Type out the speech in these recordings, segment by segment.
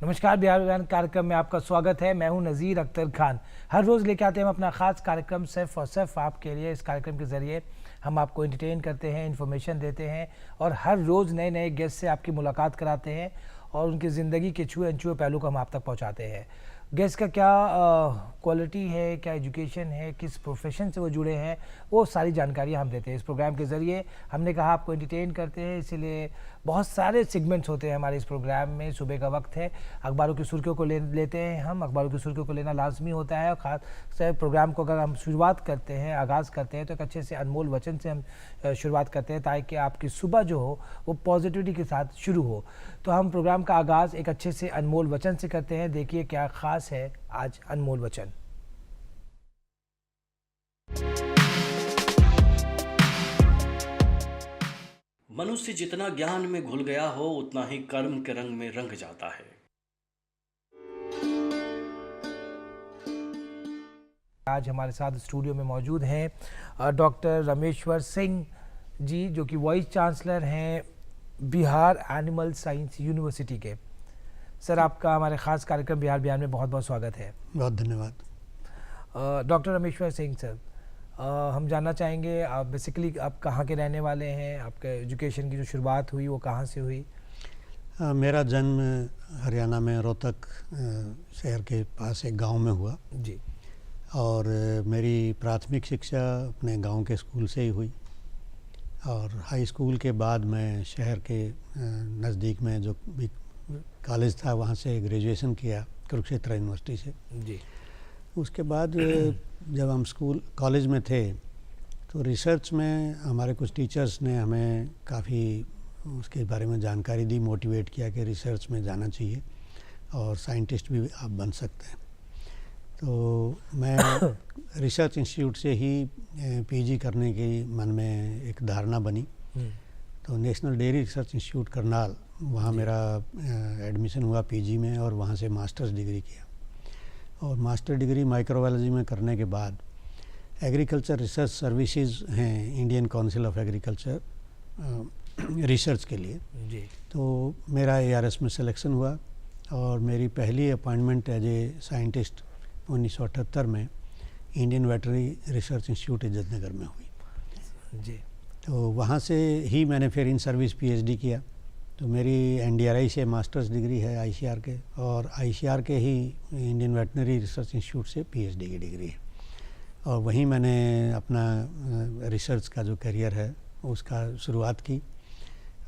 नमस्कार, बिहार अभियान कार्यक्रम में आपका स्वागत है। मैं हूं नज़ीर अख्तर खान। हर रोज़ लेके आते हैं हम अपना ख़ास कार्यक्रम सिर्फ और सिर्फ आपके लिए। इस कार्यक्रम के ज़रिए हम आपको एंटरटेन करते हैं, इन्फॉर्मेशन देते हैं और हर रोज़ नए नए गेस्ट से आपकी मुलाकात कराते हैं और उनकी ज़िंदगी के छुए अनछुए पहलू को हम आप तक पहुँचाते हैं। गेस्ट का क्या क्वालिटी है, क्या एजुकेशन है, किस प्रोफेशन से वो जुड़े हैं, वो सारी जानकारियाँ हम देते हैं इस प्रोग्राम के ज़रिए। हमने कहा आपको एंटरटेन करते हैं, इसीलिए बहुत सारे सेगमेंट्स होते हैं हमारे इस प्रोग्राम में। सुबह का वक्त है, अखबारों की सुर्खियों को लेते हैं हम। अखबारों की सुर्खियों को लेना लाजमी होता है और ख़ास से प्रोग्राम को अगर हम शुरुआत करते हैं, आगाज़ करते हैं तो एक अच्छे से अनमोल वचन से हम शुरुआत करते हैं ताकि आपकी सुबह जो हो वो पॉजिटिविटी के साथ शुरू हो। तो हम प्रोग्राम का आगाज़ एक अच्छे से अनमोल वचन से करते हैं। देखिए क्या ख़ास है आज अनमोल वचन। मनुष्य जितना ज्ञान में घुल गया हो उतना ही कर्म के रंग में रंग जाता है। आज हमारे साथ स्टूडियो में मौजूद हैं डॉक्टर रमेश्वर सिंह जी, जो कि वाइस चांसलर हैं बिहार एनिमल साइंस यूनिवर्सिटी के। सर, आपका हमारे ख़ास कार्यक्रम बिहार अभियान में बहुत बहुत स्वागत है। बहुत धन्यवाद। डॉक्टर रमेश्वर सिंह सर, हम जानना चाहेंगे आप बेसिकली आप कहाँ के रहने वाले हैं, आपके एजुकेशन की जो शुरुआत हुई वो कहाँ से हुई? मेरा जन्म हरियाणा में रोहतक शहर के पास एक गांव में हुआ जी। और मेरी प्राथमिक शिक्षा अपने गांव के स्कूल से ही हुई और हाई स्कूल के बाद मैं शहर के नज़दीक में जो भी कॉलेज था वहाँ से ग्रेजुएशन किया कुरुक्षेत्र यूनिवर्सिटी से जी। उसके बाद जब हम कॉलेज में थे तो रिसर्च में हमारे कुछ टीचर्स ने हमें काफ़ी उसके बारे में जानकारी दी, मोटिवेट किया कि रिसर्च में जाना चाहिए और साइंटिस्ट भी आप बन सकते हैं। तो मैं रिसर्च इंस्टीट्यूट से ही पीजी करने की मन में एक धारणा बनी। तो national dairy research institute Karnal, वहाँ मेरा एडमिशन हुआ पीजी में और वहाँ से मास्टर्स डिग्री किया। और मास्टर डिग्री माइक्रोबायोलॉजी में करने के बाद एग्रीकल्चर रिसर्च सर्विसेज हैं Indian council of agriculture research के लिए जी। तो मेरा एआरएस में सिलेक्शन हुआ और मेरी पहली अपॉइंटमेंट एज ए साइंटिस्ट 1978 में Indian veterinary research institute Izzatnagar में हुई। जी। तो वहाँ से ही मैंने फिर इन सर्विस पीएचडी किया। तो मेरी एनडीआरआई से मास्टर्स डिग्री है आईसीआर के और आईसीआर के ही इंडियन वेटरनरी रिसर्च इंस्टीट्यूट से पीएचडी की डिग्री है और वहीं मैंने अपना रिसर्च का जो करियर है उसका शुरुआत की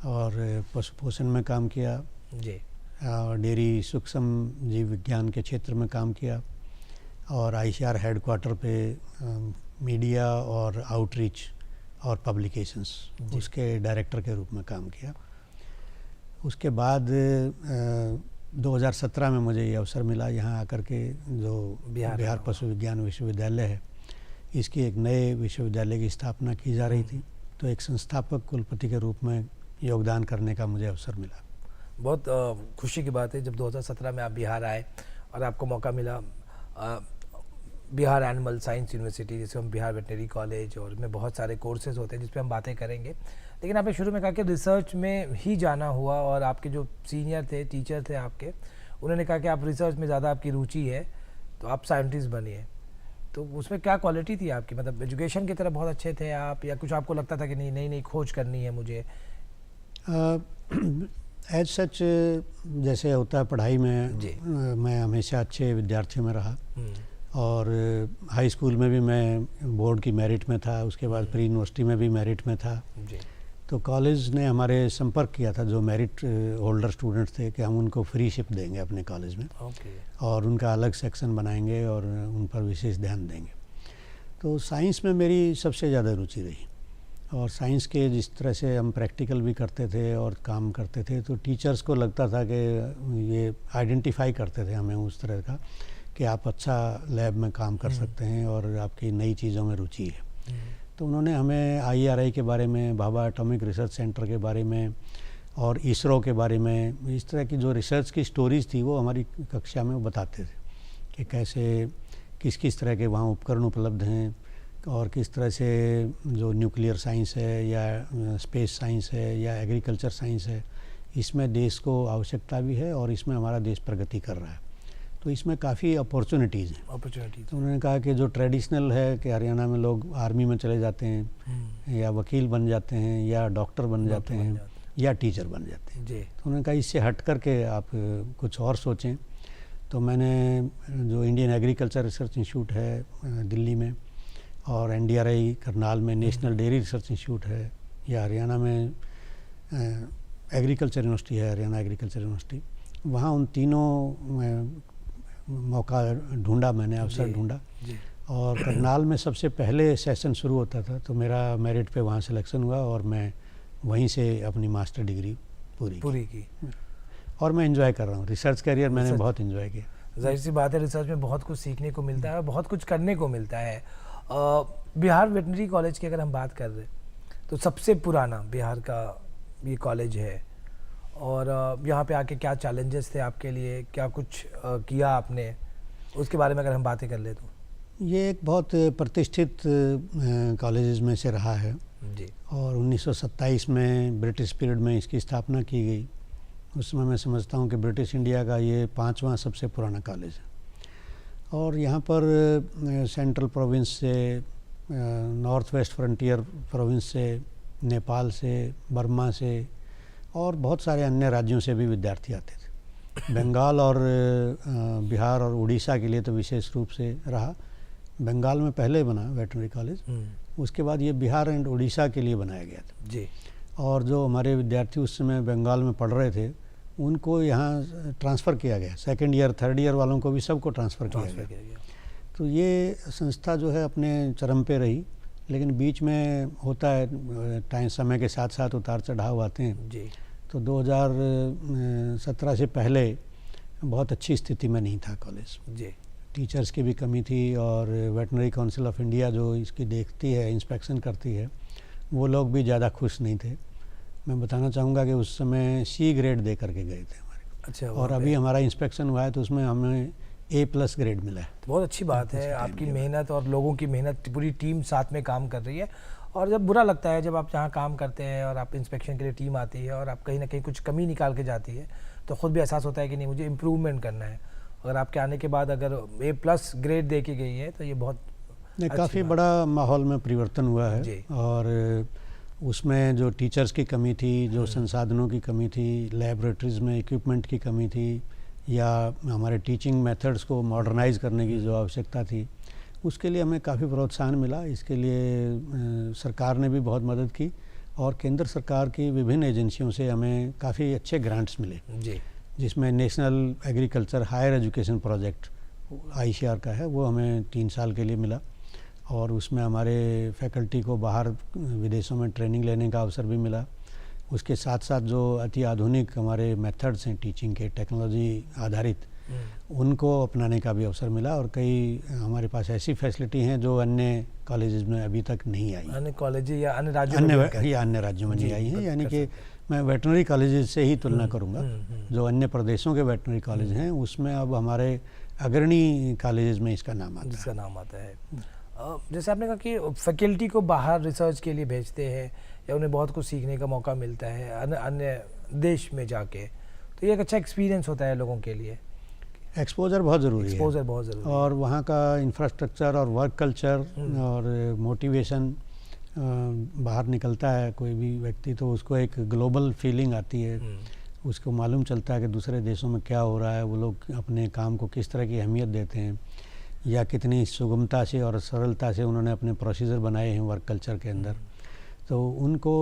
और पशु पोषण में काम किया जी। और डेयरी सूक्ष्म जीव विज्ञान के क्षेत्र में काम किया और आईसीआर हेडक्वार्टर पे मीडिया और आउटरीच और पब्लिकेशंस उसके डायरेक्टर के रूप में काम किया। उसके बाद 2017 में मुझे ये अवसर मिला यहाँ आकर के जो बिहार पशु विज्ञान विश्वविद्यालय है, इसकी एक नए विश्वविद्यालय की स्थापना की जा रही थी। तो एक संस्थापक कुलपति के रूप में योगदान करने का मुझे अवसर मिला। बहुत खुशी की बात है जब 2017 में आप बिहार आए और आपको मौका मिला बिहार एनिमल साइंस यूनिवर्सिटी, जिसे हम बिहार वेटनरी कॉलेज, और में बहुत सारे कोर्सेज होते हैं जिस पे हम बातें करेंगे। लेकिन आपने शुरू में कहा कि रिसर्च में ही जाना हुआ और आपके जो सीनियर थे, टीचर थे आपके, उन्होंने कहा कि आप रिसर्च में ज़्यादा आपकी रुचि है तो आप साइंटिस्ट बनिए। तो उसमें क्या क्वालिटी थी आपकी? मतलब एजुकेशन की तरफ बहुत अच्छे थे आप, या कुछ आपको लगता था कि नहीं नई खोज करनी है मुझे? एज सच जैसे होता है पढ़ाई में मैं हमेशा अच्छे विद्यार्थियों में रहा और हाई स्कूल में भी मैं बोर्ड की मेरिट में था, उसके बाद प्री यूनिवर्सिटी में भी मेरिट में था जी। तो कॉलेज ने हमारे संपर्क किया था जो मेरिट होल्डर स्टूडेंट्स थे कि हम उनको फ्री शिप देंगे अपने कॉलेज में और उनका अलग सेक्शन बनाएंगे और उन पर विशेष ध्यान देंगे। तो साइंस में मेरी सबसे ज़्यादा रुचि रही और साइंस के जिस तरह से हम प्रैक्टिकल भी करते थे और काम करते थे तो टीचर्स को लगता था कि ये आइडेंटिफाई करते थे हमें उस तरह का कि आप अच्छा लैब में काम कर सकते हैं और आपकी नई चीज़ों में रुचि है। तो उन्होंने हमें आईआरआई के बारे में, भाभा एटॉमिक रिसर्च सेंटर के बारे में और इसरो के बारे में, इस तरह की जो रिसर्च की स्टोरीज़ थी वो हमारी कक्षा में वो बताते थे कि कैसे किस किस तरह के वहाँ उपकरण उपलब्ध हैं और किस तरह से जो न्यूक्लियर साइंस है या स्पेस साइंस है या एग्रीकल्चर साइंस है, इसमें देश को आवश्यकता भी है और इसमें हमारा देश प्रगति कर रहा है, तो इसमें काफ़ी अपॉर्चुनिटीज़ हैं। तो उन्होंने कहा कि जो ट्रेडिशनल है कि हरियाणा में लोग आर्मी में चले जाते हैं या वकील बन जाते हैं या डॉक्टर बन जाते हैं या टीचर बन जाते हैं, तो उन्होंने कहा इससे हट करके आप कुछ और सोचें। तो मैंने जो इंडियन एग्रीकल्चर रिसर्च इंस्टीट्यूट है दिल्ली में और NDRI करनाल में नेशनल डेयरी रिसर्च इंस्टीट्यूट है, या हरियाणा में एग्रीकल्चर यूनिवर्सिटी है, हरियाणा एग्रीकल्चर यूनिवर्सिटी, वहाँ उन तीनों मौका ढूंढा मैंने, अवसर ढूंढा। और करनाल में सबसे पहले सेशन शुरू होता था तो मेरा मेरिट पे वहाँ सिलेक्शन हुआ और मैं वहीं से अपनी मास्टर डिग्री पूरी की और मैं एंजॉय कर रहा हूँ। रिसर्च करियर मैंने बहुत एंजॉय किया। जाहिर सी बात है, रिसर्च में बहुत कुछ सीखने को मिलता है और बहुत कुछ करने को मिलता है। बिहार वेटनरी कॉलेज की अगर हम बात कर रहे तो सबसे पुराना बिहार का ये कॉलेज है, और यहाँ पे आके क्या चैलेंजेस थे आपके लिए, क्या कुछ किया आपने, उसके बारे में अगर हम बातें कर ले तो। ये एक बहुत प्रतिष्ठित कॉलेजेस में से रहा है जी। और 1927 में ब्रिटिश पीरियड में इसकी स्थापना की गई। उस समय मैं समझता हूँ कि ब्रिटिश इंडिया का ये 5वां सबसे पुराना कॉलेज है। और यहाँ पर सेंट्रल प्रोविंस से, नॉर्थ वेस्ट फ्रंटियर प्रोविंस से, नेपाल से, बर्मा से और बहुत सारे अन्य राज्यों से भी विद्यार्थी आते थे। बंगाल और बिहार और उड़ीसा के लिए तो विशेष रूप से रहा। बंगाल में पहले बना वेटनरी कॉलेज, उसके बाद ये बिहार एंड उड़ीसा के लिए बनाया गया था जी। और जो हमारे विद्यार्थी उस समय बंगाल में पढ़ रहे थे उनको यहाँ ट्रांसफ़र किया गया। सेकेंड ईयर थर्ड ईयर वालों को भी सबको ट्रांसफ़र किया गया। तो ये संस्था जो है अपने चरम पे रही, लेकिन बीच में होता है टाइम, समय के साथ साथ उतार चढ़ाव आते हैं जी। तो 2017 से पहले बहुत अच्छी स्थिति में नहीं था कॉलेज जी। टीचर्स की भी कमी थी और वेटनरी काउंसिल ऑफ इंडिया जो इसकी देखती है, इंस्पेक्शन करती है, वो लोग भी ज़्यादा खुश नहीं थे। मैं बताना चाहूँगा कि उस समय C ग्रेड दे करके गए थे हमारे। अच्छा। और अभी हमारा इंस्पेक्शन हुआ है तो उसमें हमें A+ ग्रेड मिला है। बहुत अच्छी बात है, आपकी मेहनत और लोगों की मेहनत, पूरी टीम साथ में काम कर रही है। और जब बुरा लगता है जब आप जहाँ काम करते हैं और आप इंस्पेक्शन के लिए टीम आती है और आप कहीं ना कहीं कुछ कमी निकाल के जाती है तो ख़ुद भी एहसास होता है कि नहीं, मुझे इम्प्रूवमेंट करना है। अगर आपके आने के बाद अगर A+ ग्रेड दे के गई है तो ये बहुत काफ़ी बड़ा माहौल में परिवर्तन हुआ है। और उसमें जो टीचर्स की कमी थी, जो संसाधनों की कमी थी, लैबोरेटरीज़ में इक्विपमेंट की कमी थी, या हमारे टीचिंग मेथड्स को मॉडर्नाइज़ करने की जो आवश्यकता थी, उसके लिए हमें काफ़ी प्रोत्साहन मिला। इसके लिए सरकार ने भी बहुत मदद की और केंद्र सरकार की विभिन्न एजेंसियों से हमें काफ़ी अच्छे ग्रांट्स मिले जी। जिसमें national agriculture higher education project ICR का है, वो हमें 3 साल के लिए मिला और उसमें हमारे फैकल्टी को बाहर विदेशों में ट्रेनिंग लेने का अवसर भी मिला। उसके साथ साथ जो अति आधुनिक हमारे मेथड्स हैं टीचिंग के, टेक्नोलॉजी आधारित, उनको अपनाने का भी अवसर मिला। और कई हमारे पास ऐसी फैसिलिटी हैं जो अन्य कॉलेजेस में अभी तक नहीं आई, अन्य कॉलेज या अन्य राज्यों में नहीं आई हैं। यानी कि मैं वेटनरी कॉलेजेस से ही तुलना करूंगा। जो अन्य प्रदेशों के वेटनरी कॉलेज हैं उसमें अब हमारे अग्रणी कॉलेजेस में इसका नाम आता है। जैसे आपने कहा कि फैकल्टी को बाहर रिसर्च के लिए भेजते हैं या उन्हें बहुत कुछ सीखने का मौका मिलता है अन्य देश में जाके, तो ये एक अच्छा एक्सपीरियंस होता है लोगों के लिए। एक्सपोजर बहुत ज़रूरी है। एक्सपोजर बहुत ज़रूरी है। और वहाँ का इंफ्रास्ट्रक्चर और वर्क कल्चर और मोटिवेशन, बाहर निकलता है कोई भी व्यक्ति तो उसको एक ग्लोबल फीलिंग आती है। उसको मालूम चलता है कि दूसरे देशों में क्या हो रहा है, वो लोग अपने काम को किस तरह की अहमियत देते हैं या कितनी सुगमता से और सरलता से उन्होंने अपने प्रोसीजर बनाए हैं वर्क कल्चर के अंदर। तो उनको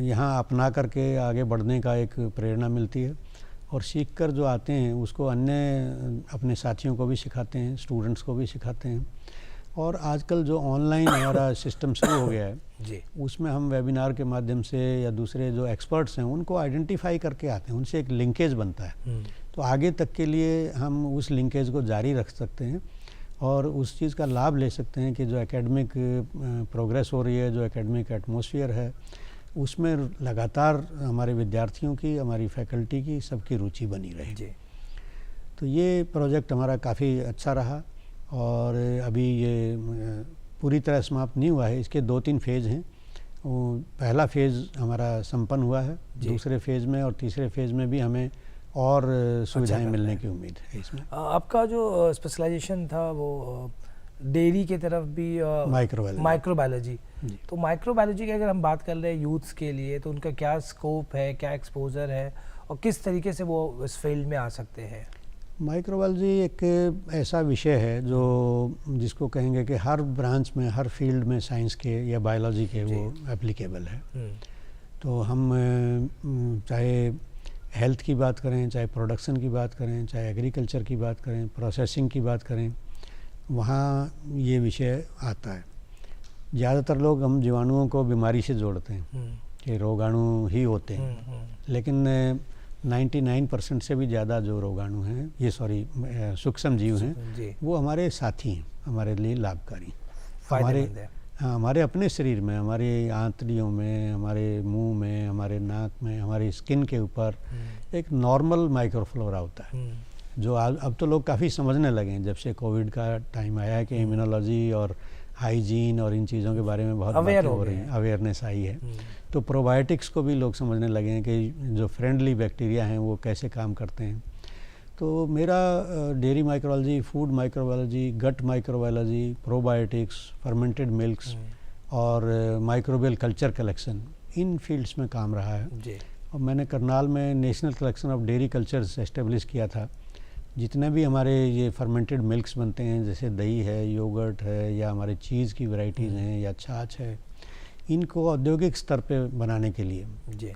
यहाँ अपना करके आगे बढ़ने का एक प्रेरणा मिलती है और सीख कर जो आते हैं उसको अन्य अपने साथियों को भी सिखाते हैं, स्टूडेंट्स को भी सिखाते हैं। और आजकल जो ऑनलाइन हमारा सिस्टम शुरू हो गया है जी, उसमें हम वेबिनार के माध्यम से या दूसरे जो एक्सपर्ट्स हैं उनको आइडेंटिफाई करके आते हैं, उनसे एक लिंकेज बनता है। तो आगे तक के लिए हम उस लिंकेज को जारी रख सकते हैं और उस चीज़ का लाभ ले सकते हैं कि जो एकेडमिक प्रोग्रेस हो रही है, जो एकेडमिक एटमॉस्फेयर है, उसमें लगातार हमारे विद्यार्थियों की, हमारी फैकल्टी की, सबकी रुचि बनी रहे। जी। तो ये प्रोजेक्ट हमारा काफ़ी अच्छा रहा और अभी ये पूरी तरह समाप्त नहीं हुआ है, इसके 2-3 फेज़ हैं। वो पहला फेज़ हमारा संपन्न हुआ है, दूसरे फेज़ में और तीसरे फेज़ में भी हमें और सुविधाएं मिलने की उम्मीद है इसमें। आपका जो स्पेशलाइजेशन था वो डेयरी की तरफ भी माइक्रोबायोलॉजी, तो माइक्रोबायोलॉजी की अगर हम बात कर रहे हैं यूथ्स के लिए, तो उनका क्या स्कोप है, क्या एक्सपोजर है और किस तरीके से वो इस फील्ड में आ सकते हैं? माइक्रोबायोलॉजी एक ऐसा विषय है जो जिसको कहेंगे कि हर ब्रांच में, हर फील्ड में साइंस के या बायोलॉजी के वो एप्लीकेबल है। तो हम चाहे हेल्थ की बात करें, चाहे प्रोडक्शन की बात करें, चाहे एग्रीकल्चर की बात करें, प्रोसेसिंग की बात करें, वहाँ ये विषय आता है। ज़्यादातर लोग हम जीवाणुओं को बीमारी से जोड़ते हैं कि रोगाणु ही होते हैं, लेकिन 99% से भी ज़्यादा जो रोगाणु हैं, ये सूक्ष्म जीव हैं, वो हमारे साथी हैं, हमारे लिए लाभकारी। हमारे अपने शरीर में, हमारे आंतड़ियों में, हमारे मुंह में, हमारे नाक में, हमारी स्किन के ऊपर एक नॉर्मल माइक्रोफ्लोरा होता है, जो अब तो लोग काफ़ी समझने लगे हैं जब से कोविड का टाइम आया है कि इम्यूनोलॉजी और हाइजीन और इन चीज़ों के बारे में बहुत बातें हो रही हैं, अवेयरनेस आई है। तो प्रोबायोटिक्स को भी लोग समझने लगे हैं कि जो फ्रेंडली बैक्टीरिया हैं वो कैसे काम करते हैं। तो मेरा डेयरी माइक्रोबायोलॉजी, फूड माइक्रोबायोलॉजी, गट माइक्रोबायोलॉजी, प्रोबायोटिक्स, फर्मेंटेड मिल्क्स और माइक्रोबियल कल्चर कलेक्शन, इन फील्ड्स में काम रहा है। और मैंने करनाल में national collection of dairy cultures establish किया था। जितने भी हमारे ये फर्मेंटेड मिल्क्स बनते हैं, जैसे दही है, योगर्ट है, या हमारे चीज़ की वैरायटीज़ हैं, या छाछ है, इनको औद्योगिक स्तर पे बनाने के लिए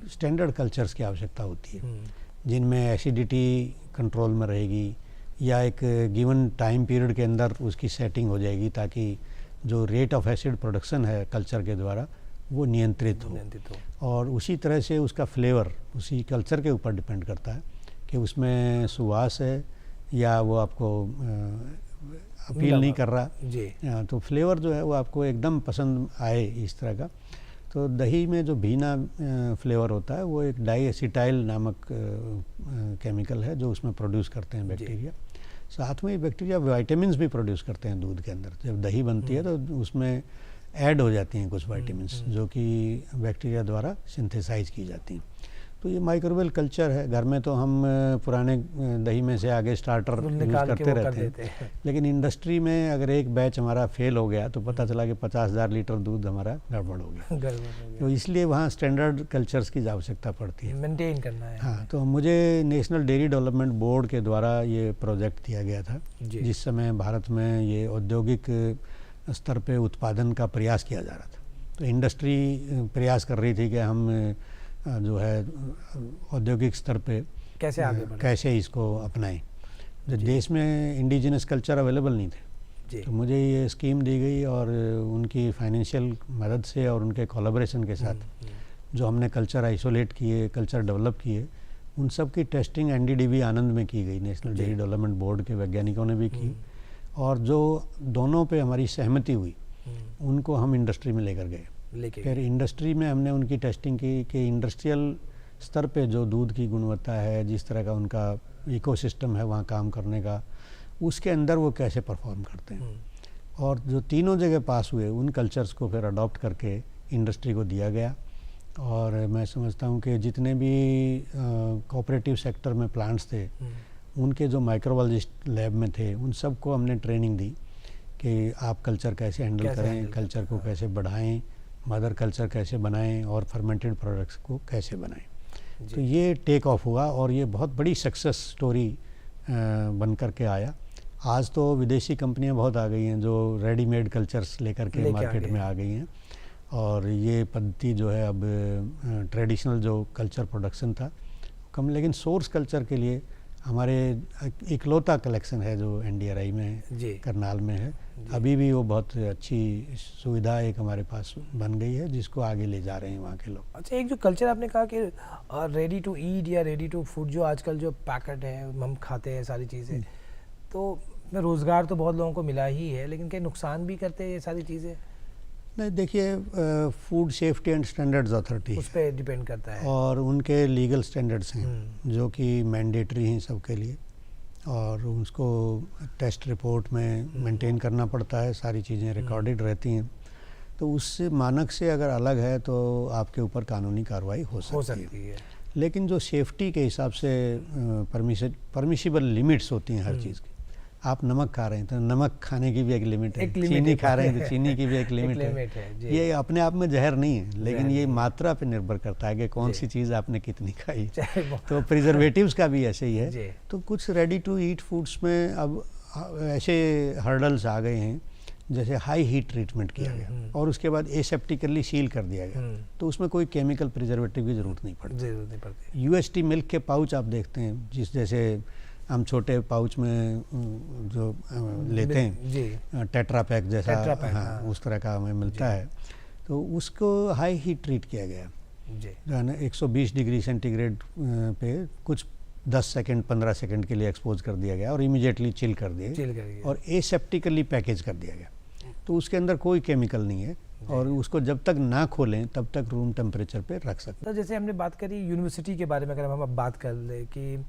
स्टैंडर्ड कल्चर्स की आवश्यकता होती है, जिनमें एसिडिटी कंट्रोल में रहेगी या एक गिवन टाइम पीरियड के अंदर उसकी सेटिंग हो जाएगी, ताकि जो रेट ऑफ एसिड प्रोडक्शन है कल्चर के द्वारा वो नियंत्रित हो। और उसी तरह से उसका फ्लेवर उसी कल्चर के ऊपर डिपेंड करता है कि उसमें सुवास है या वो आपको अपील नहीं कर रहा, तो फ्लेवर जो है वो आपको एकदम पसंद आए इस तरह का। तो दही में जो भीना फ्लेवर होता है वो एक डाईएसिटाइल नामक केमिकल है जो उसमें प्रोड्यूस करते हैं बैक्टीरिया। साथ में बैक्टीरिया विटामिन्स भी प्रोड्यूस करते हैं दूध के अंदर। जब दही बनती है तो उसमें ऐड हो जाती हैं कुछ विटामिन्स जो कि बैक्टीरिया द्वारा सिंथेसाइज की जाती हैं। तो ये माइक्रोबियल कल्चर है। घर में तो हम पुराने दही में से आगे स्टार्टर यूज़ करते रहते हैं, लेकिन इंडस्ट्री में अगर एक बैच हमारा फेल हो गया तो पता चला कि 50,000 लीटर दूध हमारा गड़बड़ हो गया। तो इसलिए वहाँ स्टैंडर्ड कल्चर्स की आवश्यकता पड़ती है, मेंटेन करना है। हाँ, तो मुझे नेशनल डेयरी डेवलपमेंट बोर्ड के द्वारा ये प्रोजेक्ट दिया गया था, जिस समय भारत में ये औद्योगिक स्तर पे उत्पादन का प्रयास किया जा रहा था। तो इंडस्ट्री प्रयास कर रही थी कि हम जो है औद्योगिक स्तर पे कैसे आगे बढ़े, कैसे इसको अपनाएं। देश में इंडिजिनस कल्चर अवेलेबल नहीं थे, तो मुझे ये स्कीम दी गई और उनकी फाइनेंशियल मदद से और उनके कोलैबोरेशन के साथ जो हमने कल्चर आइसोलेट किए, कल्चर डेवलप किए, उन सब की टेस्टिंग एनडीडीबी आनंद में की गई, नेशनल डेयरी डेवलपमेंट बोर्ड के वैज्ञानिकों ने भी की। और जो दोनों पे हमारी सहमति हुई उनको हम इंडस्ट्री में लेकर गए। फिर इंडस्ट्री में हमने उनकी टेस्टिंग की कि इंडस्ट्रियल स्तर पे जो दूध की गुणवत्ता है, जिस तरह का उनका इकोसिस्टम है वहाँ काम करने का, उसके अंदर वो कैसे परफॉर्म करते हैं। और जो तीनों जगह पास हुए उन कल्चर्स को फिर अडॉप्ट करके इंडस्ट्री को दिया गया। और मैं समझता हूँ कि जितने भी कोऑपरेटिव सेक्टर में प्लांट्स थे उनके जो माइक्रोबायोलॉजिस्ट लैब में थे उन सबको हमने ट्रेनिंग दी कि आप कल्चर कैसे हैंडल करें, कल्चर को कैसे बढ़ाएं, मदर कल्चर कैसे बनाएं और फर्मेंटेड प्रोडक्ट्स को कैसे बनाएं। तो ये टेक ऑफ हुआ और ये बहुत बड़ी सक्सेस स्टोरी बन कर के आया। आज तो विदेशी कंपनियां बहुत आ गई हैं जो रेडीमेड कल्चर्स लेकर के मार्केट में आ गई हैं, और ये पद्धति जो है अब ट्रेडिशनल जो कल्चर प्रोडक्शन था कम, लेकिन सोर्स कल्चर के लिए हमारे इकलौता कलेक्शन है जो एनडीआरआई में करनाल में है। अभी भी वो बहुत अच्छी सुविधा एक हमारे पास बन गई है जिसको आगे ले जा रहे हैं वहाँ के लोग। अच्छा, एक जो कल्चर आपने कहा कि रेडी टू ईट या रेडी टू फूड, जो आजकल जो पैकेट है हम खाते हैं सारी चीज़ें, तो रोज़गार तो बहुत लोगों को मिला ही है, लेकिन क्या नुकसान भी करते हैं ये सारी चीज़ें? नहीं, देखिए food safety and standards authority उस पर डिपेंड करता है और उनके लीगल स्टैंडर्ड्स हैं जो कि मैंडेटरी हैं सबके लिए, और उसको टेस्ट रिपोर्ट में मेंटेन करना पड़ता है, सारी चीज़ें रिकॉर्डेड रहती हैं। तो उस मानक से अगर अलग है तो आपके ऊपर कानूनी कार्रवाई हो सकती है। लेकिन जो सेफ्टी के हिसाब से परमिशिबल लिमिट्स होती हैं हर चीज़ की। आप नमक खा रहे हैं तो नमक खाने की भी एक लिमिट है, चीनी खा रहे हैं तो चीनी की भी एक लिमिट है। ये अपने आप में जहर नहीं है, लेकिन ये मात्रा पे निर्भर करता है कि कौन सी चीज़ आपने कितनी खाई। तो प्रिजर्वेटिव्स का भी ऐसे ही है। तो कुछ रेडी टू ईट फूड्स में अब ऐसे हर्डल्स आ गए हैं, जैसे हाई हीट ट्रीटमेंट किया गया और उसके बाद एसेप्टिकली सील कर दिया गया, तो उसमें कोई केमिकल प्रिजर्वेटिव की ज़रूरत नहीं पड़ती। यूएसटी मिल्क के पाउच आप देखते हैं, जिस जैसे हम छोटे पाउच में जो लेते हैं टेट्रा पैक जैसा, हाँ, उस तरह का हमें मिलता है, तो उसको हाई हीट ट्रीट किया गया जो है ना, 120 डिग्री सेंटीग्रेड पे कुछ 10 सेकंड 15 सेकंड के लिए एक्सपोज कर दिया गया और इमीडिएटली चिल कर दिया और एसेप्टिकली पैकेज कर दिया गया। तो उसके अंदर कोई केमिकल नहीं है और उसको जब तक ना खोलें तब तक रूम टेम्परेचर पे रख सकते हैं। तो जैसे हमने बात करी यूनिवर्सिटी के बारे में, अगर हम अब बात कर ले कि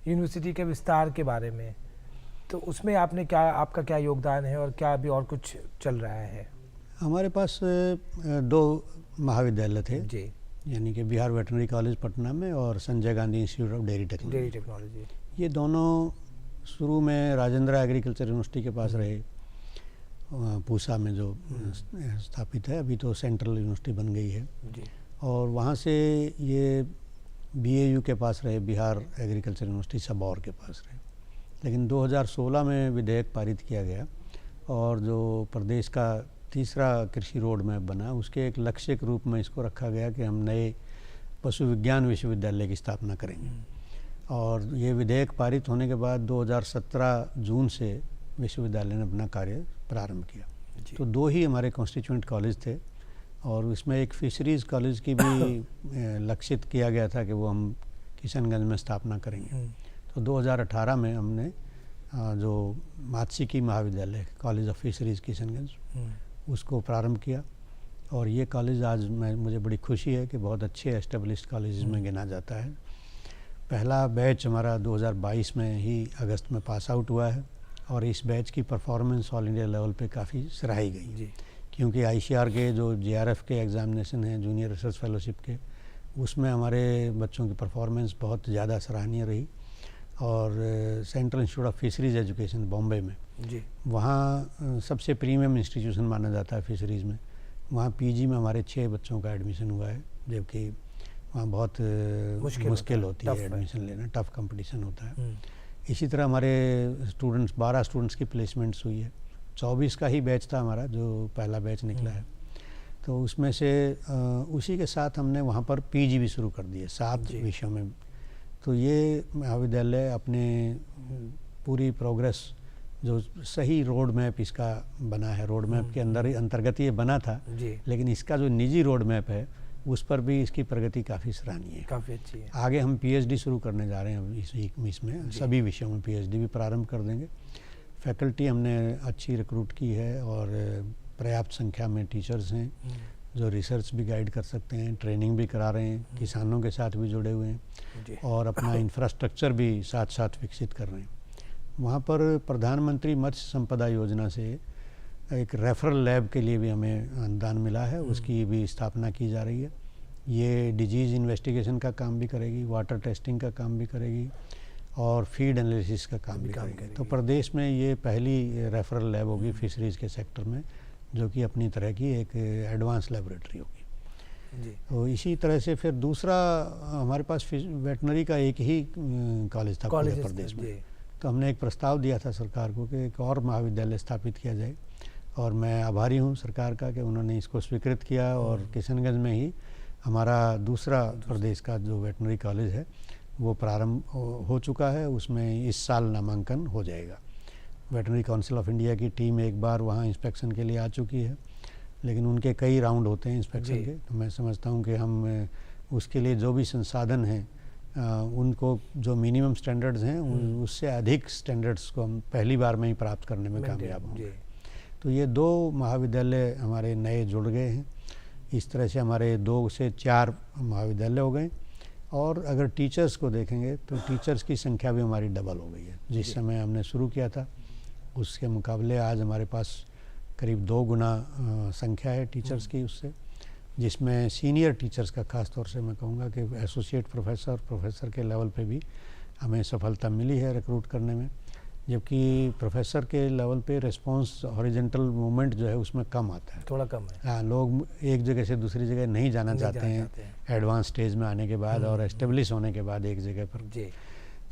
यूनिवर्सिटी के विस्तार के बारे में, तो उसमें आपका क्या योगदान है और क्या अभी और कुछ चल रहा है? हमारे पास 2 महाविद्यालय थे जी, यानी कि बिहार वेटरनरी कॉलेज पटना में और Sanjay Gandhi institute of dairy technology. ये दोनों शुरू में राजेंद्र एग्रीकल्चर यूनिवर्सिटी के पास रहे, पूसा में जो स्थापित है, अभी तो सेंट्रल यूनिवर्सिटी बन गई है जी। और वहाँ से ये BAU के पास रहे, बिहार एग्रीकल्चर यूनिवर्सिटी सबौर के पास रहे। लेकिन 2016 में विधेयक पारित किया गया और जो प्रदेश का तीसरा कृषि रोड मैप बना, उसके एक लक्ष्य के रूप में इसको रखा गया कि हम नए पशु विज्ञान विश्वविद्यालय की स्थापना करेंगे। और ये विधेयक पारित होने के बाद 2017 जून से विश्वविद्यालय ने अपना कार्य प्रारंभ किया। तो 2 ही हमारे कॉन्स्टिट्यूएंट कॉलेज थे और उसमें एक फिशरीज़ कॉलेज की भी लक्षित किया गया था कि वो हम किशनगंज में स्थापना करेंगे। तो 2018 में हमने जो मात्स्यिकी महाविद्यालय कॉलेज ऑफ फिशरीज़ किशनगंज उसको प्रारंभ किया और ये कॉलेज आज मुझे बड़ी खुशी है कि बहुत अच्छे एस्टेब्लिश्ड कॉलेज में गिना जाता है। पहला बैच हमारा 2022 में ही अगस्त में पास आउट हुआ है और इस बैच की परफॉर्मेंस ऑल इंडिया लेवल पे काफ़ी सराही गई जी। क्योंकि ICR के जो JRF के एग्ज़ामिनेशन हैं जूनियर रिसर्च फेलोशिप के, उसमें हमारे बच्चों की परफॉर्मेंस बहुत ज़्यादा सराहनीय रही। और central institute of fisheries education Bombay में जी, वहाँ सबसे प्रीमियम इंस्टीट्यूशन माना जाता है फिशरीज़ में। वहाँ PG में हमारे 6 बच्चों का एडमिशन हुआ है, जबकि वहाँ बहुत मुश्किल होती है एडमिशन लेना, टफ़ कंपटीशन होता है। इसी तरह हमारे 12 स्टूडेंट्स की प्लेसमेंट्स हुई है। 24 का ही बैच था हमारा जो पहला बैच निकला है। तो उसमें से उसी के साथ हमने वहाँ पर PG भी शुरू कर दिए 7 विषयों में। तो ये महाविद्यालय अपने पूरी प्रोग्रेस जो सही रोड मैप इसका बना है, रोड मैप के अंतर्गत ये बना था, लेकिन इसका जो निजी रोड मैप है उस पर भी इसकी प्रगति काफ़ी सराहनीय है, काफ़ी अच्छी है। आगे हम PhD शुरू करने जा रहे हैं इसमें सभी विषयों में PhD भी प्रारंभ कर देंगे। फैकल्टी हमने अच्छी रिक्रूट की है और पर्याप्त संख्या में टीचर्स हैं जो रिसर्च भी गाइड कर सकते हैं, ट्रेनिंग भी करा रहे हैं, किसानों के साथ भी जुड़े हुए हैं और अपना इंफ्रास्ट्रक्चर भी साथ साथ विकसित कर रहे हैं। वहाँ पर प्रधानमंत्री मत्स्य संपदा योजना से एक रेफरल लैब के लिए भी हमें अनुदान मिला है, उसकी भी स्थापना की जा रही है। ये डिजीज़ इन्वेस्टिगेशन का काम भी करेगी, वाटर टेस्टिंग का काम भी करेगी और फीड एनालिसिस का काम भी करेगी। तो प्रदेश में ये पहली रेफरल लैब होगी फिशरीज़ के सेक्टर में, जो कि अपनी तरह की एक एडवांस लेबोरेटरी होगी जी। तो इसी तरह से फिर दूसरा हमारे पास वेटनरी का एक ही कॉलेज था पूरे प्रदेश में। तो हमने एक प्रस्ताव दिया था सरकार को कि एक और महाविद्यालय स्थापित किया जाए और मैं आभारी हूँ सरकार का कि उन्होंने इसको स्वीकृत किया और किशनगंज में ही हमारा दूसरा प्रदेश का जो वेटनरी कॉलेज है वो प्रारंभ हो चुका है। उसमें इस साल नामांकन हो जाएगा। वेटनरी काउंसिल ऑफ इंडिया की टीम एक बार वहाँ इंस्पेक्शन के लिए आ चुकी है, लेकिन उनके कई राउंड होते हैं इंस्पेक्शन के। तो मैं समझता हूँ कि हम उसके लिए जो भी संसाधन हैं उनको जो मिनिमम स्टैंडर्ड्स हैं उससे अधिक स्टैंडर्ड्स को हम पहली बार में ही प्राप्त करने में कामयाब होंगे। तो ये 2 महाविद्यालय हमारे नए जुड़ गए हैं। इस तरह से हमारे 2 से 4 महाविद्यालय हो गए और अगर टीचर्स को देखेंगे तो टीचर्स की संख्या भी हमारी डबल हो गई है। जिस समय हमने शुरू किया था उसके मुकाबले आज हमारे पास करीब 2 गुना संख्या है टीचर्स की उससे, जिसमें सीनियर टीचर्स का खास तौर से मैं कहूँगा कि एसोसिएट प्रोफेसर के लेवल पे भी हमें सफलता मिली है रिक्रूट करने में, जबकि प्रोफेसर के लेवल पे रिस्पांस हॉरिजॉन्टल मूवमेंट जो है उसमें कम आता है, थोड़ा कम है। हाँ, लोग एक जगह से दूसरी जगह नहीं जाना चाहते हैं एडवांस स्टेज में आने के बाद और एस्टेब्लिश होने के बाद एक जगह पर जी।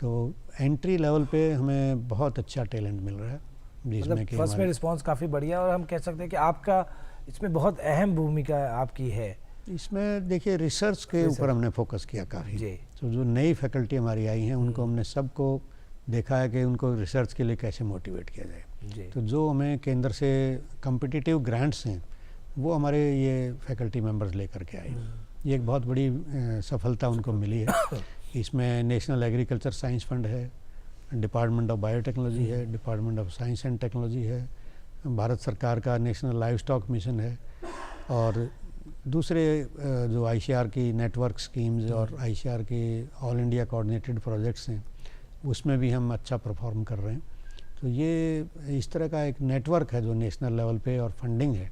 तो एंट्री लेवल पे हमें बहुत अच्छा टैलेंट मिल रहा है, जिसमें कि फर्स्ट में रिस्पांस काफ़ी बढ़िया, और हम कह सकते हैं कि आपका इसमें बहुत अहम भूमिका आपकी है इसमें। देखिए, रिसर्च के ऊपर हमने फोकस किया काफ़ी, तो जो नई फैकल्टी हमारी आई हैं उनको हमने सबको देखा है कि उनको रिसर्च के लिए कैसे मोटिवेट किया जाए। तो जो हमें केंद्र से कॉम्पिटिटिव ग्रांट्स हैं वो हमारे ये फैकल्टी मेंबर्स लेकर के आए, ये एक बहुत बड़ी सफलता उनको मिली है। इसमें नेशनल एग्रीकल्चर साइंस फंड है, डिपार्टमेंट ऑफ बायोटेक्नोलॉजी है, department of science and technology है, भारत सरकार का नेशनल लाइव स्टॉक मिशन है, और दूसरे जो आईसीआर की नेटवर्क स्कीम्स और आईसीआर के ऑल इंडिया कोऑर्डिनेटेड प्रोजेक्ट्स हैं उसमें भी हम अच्छा परफॉर्म कर रहे हैं। तो ये इस तरह का एक नेटवर्क है जो नेशनल लेवल पे और फंडिंग है,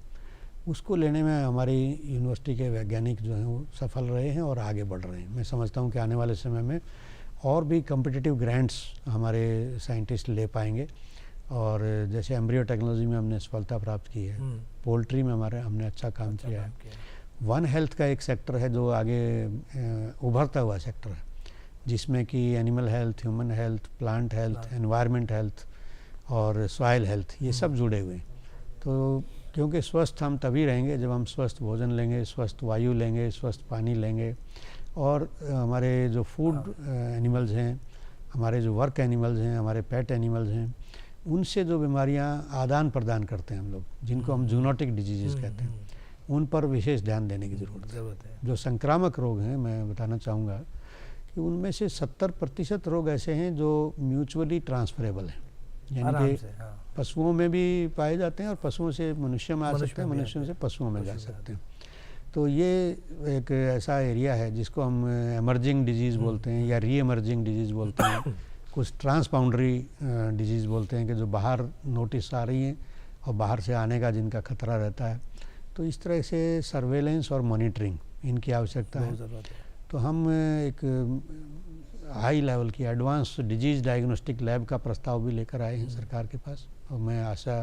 उसको लेने में हमारी यूनिवर्सिटी के वैज्ञानिक जो हैं वो सफल रहे हैं और आगे बढ़ रहे हैं। मैं समझता हूँ कि आने वाले समय में और भी कम्पिटिटिव ग्रांट्स हमारे साइंटिस्ट ले पाएंगे, और जैसे एम्ब्रियो टेक्नोलॉजी में हमने सफलता प्राप्त की है, पोल्ट्री में हमने अच्छा काम किया है, वन हेल्थ का एक सेक्टर है जो आगे उभरता हुआ सेक्टर है, जिसमें कि animal health, human health, plant health, environment health और सॉइल हेल्थ, ये सब जुड़े हुए हैं। तो क्योंकि स्वस्थ हम तभी रहेंगे जब हम स्वस्थ भोजन लेंगे, स्वस्थ वायु लेंगे, स्वस्थ पानी लेंगे, और हमारे जो फूड एनिमल्स हैं, हमारे जो वर्क एनिमल्स हैं, हमारे पेट एनिमल्स हैं, उनसे जो बीमारियां आदान प्रदान करते हैं हम लोग, जिनको हम जूनोटिक डिजीज़ कहते हैं, उन पर विशेष ध्यान देने की ज़रूरत है। जो संक्रामक रोग हैं, मैं बताना चाहूँगा कि उनमें से 70% रोग ऐसे हैं जो म्यूचुअली ट्रांसफरेबल हैं, यानी कि पशुओं में भी पाए जाते हैं और पशुओं से मनुष्य में आ सकते हैं, मनुष्यों से पशुओं में जा सकते हैं। तो ये एक ऐसा एरिया है जिसको हम एमर्जिंग डिजीज़ बोलते हैं या री एमर्जिंग डिजीज़ बोलते हैं, कुछ ट्रांसबाउंड्री डिजीज़ बोलते हैं कि जो बाहर नोटिस आ रही हैं और बाहर से आने का जिनका खतरा रहता है। तो इस तरह से सर्वेलेंस और मॉनिटरिंग इनकी आवश्यकता है। तो हम एक हाई लेवल की एडवांस डिजीज़ डायग्नोस्टिक लैब का प्रस्ताव भी लेकर आए हैं सरकार के पास, और मैं आशा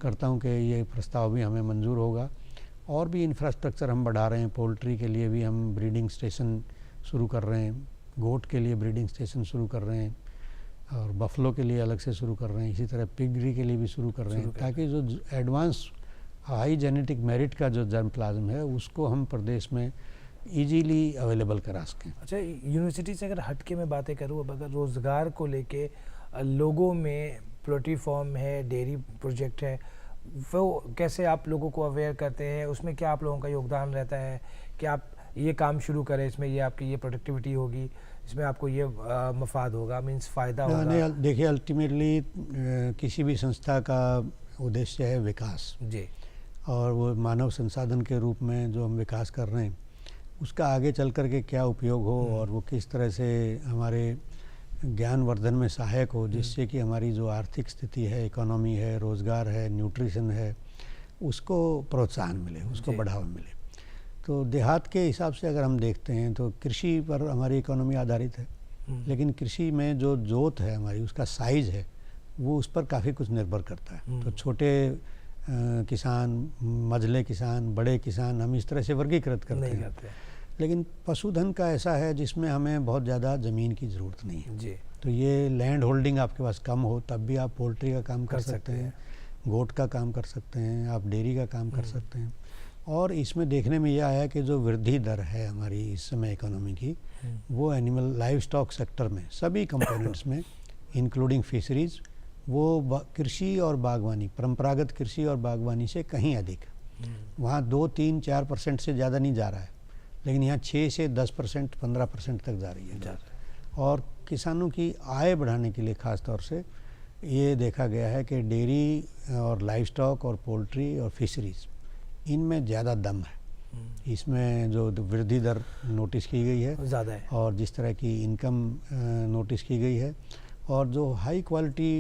करता हूं कि ये प्रस्ताव भी हमें मंजूर होगा। और भी इंफ्रास्ट्रक्चर हम बढ़ा रहे हैं, पोल्ट्री के लिए भी हम ब्रीडिंग स्टेशन शुरू कर रहे हैं, गोट के लिए ब्रीडिंग स्टेशन शुरू कर रहे हैं, और बफलो के लिए अलग से शुरू कर रहे हैं, इसी तरह पिगरी के लिए भी शुरू कर रहे हैं, ताकि जो एडवांस हाई जेनेटिक मेरिट का जो जर्म प्लाज्म है उसको हम प्रदेश में इजीली अवेलेबल करा सकें। अच्छा, यूनिवर्सिटी से अगर हटके में बातें करूँ, अब अगर रोज़गार को लेके लोगों में पोल्ट्री फार्म है, डेयरी प्रोजेक्ट है, वो कैसे आप लोगों को अवेयर करते हैं, उसमें क्या आप लोगों का योगदान रहता है कि आप ये काम शुरू करें, इसमें ये आपकी ये प्रोडक्टिविटी होगी, इसमें आपको ये मफाद होगा, मीन्स फ़ायदा होगा? देखिए, अल्टीमेटली किसी भी संस्था का उद्देश्य है विकास जी, और वो मानव संसाधन के रूप में जो हम विकास कर रहे हैं उसका आगे चल कर के क्या उपयोग हो और वो किस तरह से हमारे ज्ञान वर्धन में सहायक हो, जिससे कि हमारी जो आर्थिक स्थिति है, इकोनॉमी है, रोज़गार है, न्यूट्रिशन है, उसको प्रोत्साहन मिले, उसको बढ़ावा मिले। तो देहात के हिसाब से अगर हम देखते हैं तो कृषि पर हमारी इकोनॉमी आधारित है, लेकिन कृषि में जो जोत है हमारी, उसका साइज़ है, वो उस पर काफ़ी कुछ निर्भर करता है। तो छोटे किसान, मझले किसान, बड़े किसान, हम इस तरह से वर्गीकृत करते हैं, लेकिन पशुधन का ऐसा है जिसमें हमें बहुत ज़्यादा ज़मीन की ज़रूरत नहीं है जी। तो ये लैंड होल्डिंग आपके पास कम हो तब भी आप पोल्ट्री का काम कर सकते हैं, गोट का काम कर सकते हैं, आप डेयरी का काम कर सकते हैं। और इसमें देखने में यह आया कि जो वृद्धि दर है हमारी इस समय इकोनॉमी की, वो एनिमल लाइव स्टॉक सेक्टर में सभी कंपोनेंट्स में इंक्लूडिंग फिशरीज़, वो कृषि और बागवानी, परंपरागत कृषि और बागवानी से कहीं अधिक। वहाँ 2, 3, 4% से ज़्यादा नहीं जा रहा है, लेकिन यहाँ 6 से 10%, 15% तक जा रही है। और किसानों की आय बढ़ाने के लिए ख़ास तौर से ये देखा गया है कि डेयरी और लाइव स्टॉक और पोल्ट्री और फिशरीज़, इनमें ज़्यादा दम है। इसमें जो वृद्धि दर नोटिस की गई है ज़्यादा है, और जिस तरह की इनकम नोटिस की गई है, और जो हाई क्वालिटी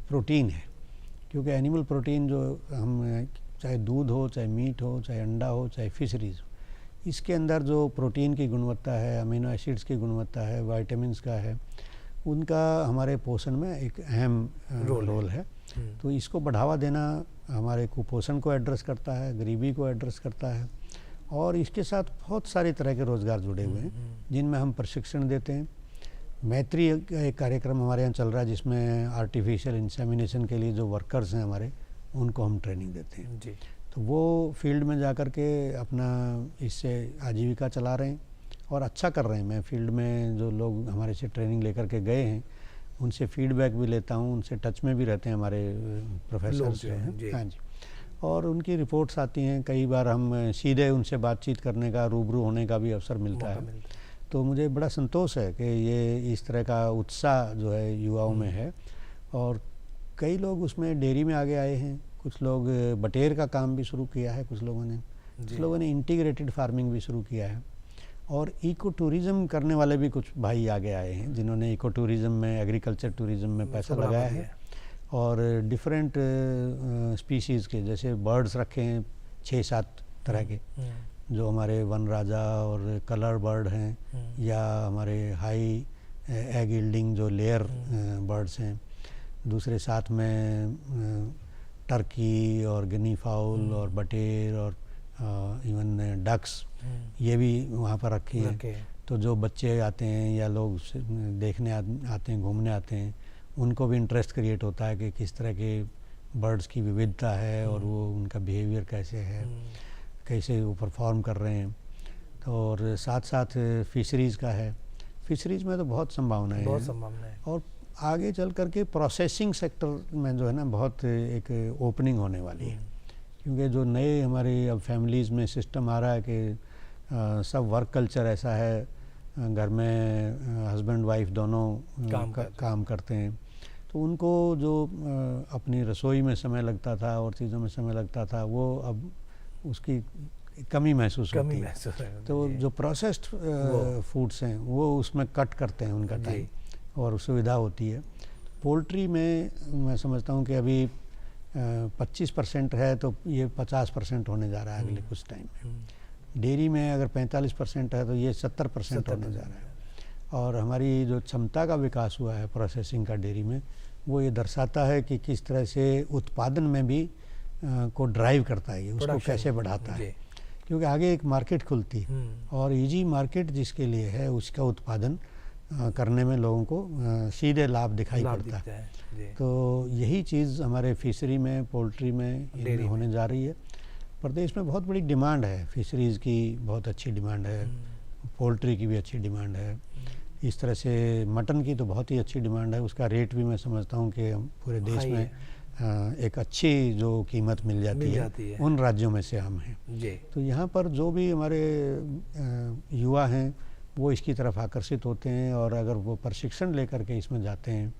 प्रोटीन है क्योंकि एनिमल प्रोटीन जो हम चाहे दूध हो, चाहे मीट हो, चाहे अंडा हो, चाहे फिशरीज़ हो, इसके अंदर जो प्रोटीन की गुणवत्ता है, अमीनो एसिड्स की गुणवत्ता है, वाइटामिन्स का है, उनका हमारे पोषण में एक अहम रोल है। तो इसको बढ़ावा देना हमारे कुपोषण को एड्रेस करता है, गरीबी को एड्रेस करता है, और इसके साथ बहुत सारी तरह के रोज़गार जुड़े हुए हैं जिनमें हम प्रशिक्षण देते हैं। मैत्री एक कार्यक्रम हमारे यहाँ चल रहा है जिसमें आर्टिफिशियल इंसेमिनेशन के लिए जो वर्कर्स हैं हमारे, उनको हम ट्रेनिंग देते हैं जी। तो वो फील्ड में जा कर के अपना इससे आजीविका चला रहे हैं और अच्छा कर रहे हैं। मैं फील्ड में जो लोग हमारे से ट्रेनिंग लेकर के गए हैं उनसे फीडबैक भी लेता हूँ, उनसे टच में भी रहते हैं हमारे प्रोफेसर जो हैं। हाँ जी, और उनकी रिपोर्ट्स आती हैं, कई बार हम सीधे उनसे बातचीत करने का, रूबरू होने का भी अवसर मिलता है। तो मुझे बड़ा संतोष है कि ये इस तरह का उत्साह जो है युवाओं में है, और कई लोग उसमें डेयरी में आगे आए हैं, कुछ लोग बटेर का काम भी शुरू किया है, कुछ लोगों ने इंटीग्रेटेड फार्मिंग भी शुरू किया है, और इको टूरिज़म करने वाले भी कुछ भाई आगे आए हैं जिन्होंने इको टूरिज़म में, एग्रीकल्चर टूरिज़म में पैसा लगाया है, और डिफरेंट स्पीशीज़ के जैसे बर्ड्स रखे हैं 6-7 तरह के, जो हमारे वन राजा और कलर बर्ड हैं, या हमारे हाई एग यील्डिंग जो लेयर बर्ड्स हैं, दूसरे साथ में टर्की और गिनी फाउल और बटेर और इवन डक्स, ये भी वहाँ पर रखी हैं। तो जो बच्चे आते हैं या लोग देखने आते हैं, घूमने आते हैं, उनको भी इंटरेस्ट क्रिएट होता है कि किस तरह के बर्ड्स की विविधता है और वो उनका बिहेवियर कैसे है, कैसे वो परफॉर्म कर रहे हैं। तो और साथ साथ फिशरीज़ का है, फिशरीज़ में तो बहुत संभावनाएं हैं, और आगे चल करके प्रोसेसिंग सेक्टर में जो है ना बहुत एक ओपनिंग होने वाली है, क्योंकि जो नए हमारे अब फैमिलीज़ में सिस्टम आ रहा है कि सब वर्क कल्चर ऐसा है, घर में हस्बैंड वाइफ दोनों काम करते हैं, तो उनको जो अपनी रसोई में समय लगता था और चीज़ों में समय लगता था, वो अब उसकी कमी महसूस होती है। तो जो प्रोसेस्ड फूड्स हैं वो उसमें कट करते हैं उनका टाइम, और सुविधा होती है। पोल्ट्री में मैं समझता हूँ कि अभी 25% है, तो ये 50% होने जा रहा है अगले कुछ टाइम में। डेयरी में अगर 45% है तो ये 70% होने जा रहा है, और हमारी जो क्षमता का विकास हुआ है प्रोसेसिंग का डेयरी में, वो ये दर्शाता है कि किस तरह से उत्पादन में भी को ड्राइव करता है, उसको कैसे बढ़ाता है, क्योंकि आगे एक मार्केट खुलती है, और ईजी मार्केट जिसके लिए है उसका उत्पादन करने में लोगों को सीधे लाभ दिखाई पड़ता है। तो यही चीज़ हमारे फिशरी में, पोल्ट्री में होने जा रही है। प्रदेश में बहुत बड़ी डिमांड है, फिशरीज़ की बहुत अच्छी डिमांड है, पोल्ट्री की भी अच्छी डिमांड है, इस तरह से मटन की तो बहुत ही अच्छी डिमांड है। उसका रेट भी मैं समझता हूँ कि पूरे देश में एक अच्छी जो कीमत मिल जाती है उन राज्यों में से हम हैं। तो यहाँ पर जो भी हमारे युवा हैं वो इसकी तरफ आकर्षित होते हैं, और अगर वो प्रशिक्षण लेकर के इसमें जाते हैं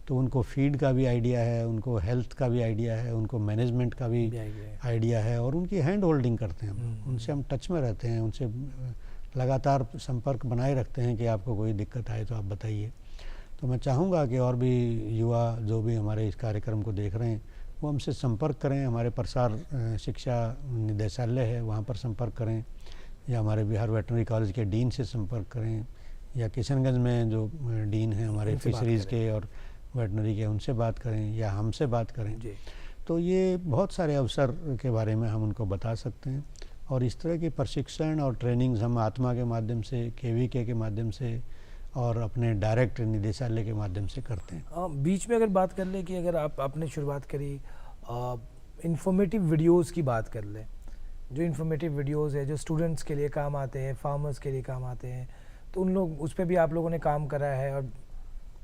तो उनको फीड का भी आइडिया है, उनको हेल्थ का भी आइडिया है, उनको मैनेजमेंट का भी आइडिया है, और उनकी हैंड होल्डिंग करते हैं उनसे हम टच में रहते हैं, उनसे लगातार संपर्क बनाए रखते हैं कि आपको कोई दिक्कत आए तो आप बताइए। तो मैं चाहूँगा कि और भी युवा जो भी हमारे इस कार्यक्रम को देख रहे हैं वो हमसे संपर्क करें। हमारे प्रसार शिक्षा निदेशालय है, वहाँ पर संपर्क करें, या हमारे बिहार वेटनरी कॉलेज के डीन से संपर्क करें, या किशनगंज में जो डीन हैं हमारे फिशरीज़ के और वेटनरी के, उनसे बात करें, या हमसे बात करें। तो ये बहुत सारे अवसर के बारे में हम उनको बता सकते हैं, और इस तरह की प्रशिक्षण और ट्रेनिंग्स हम आत्मा के माध्यम से, KVK के माध्यम से, और अपने डायरेक्ट निदेशालय के माध्यम से करते हैं। बीच में अगर बात कर ले कि अगर आपने शुरुआत करी इंफॉर्मेटिव वीडियोस की बात कर ले, जो इन्फॉर्मेटिव वीडियोस है जो स्टूडेंट्स के लिए काम आते हैं, फार्मर्स के लिए काम आते हैं, तो उन लोग उस पर भी आप लोगों ने काम करा है, और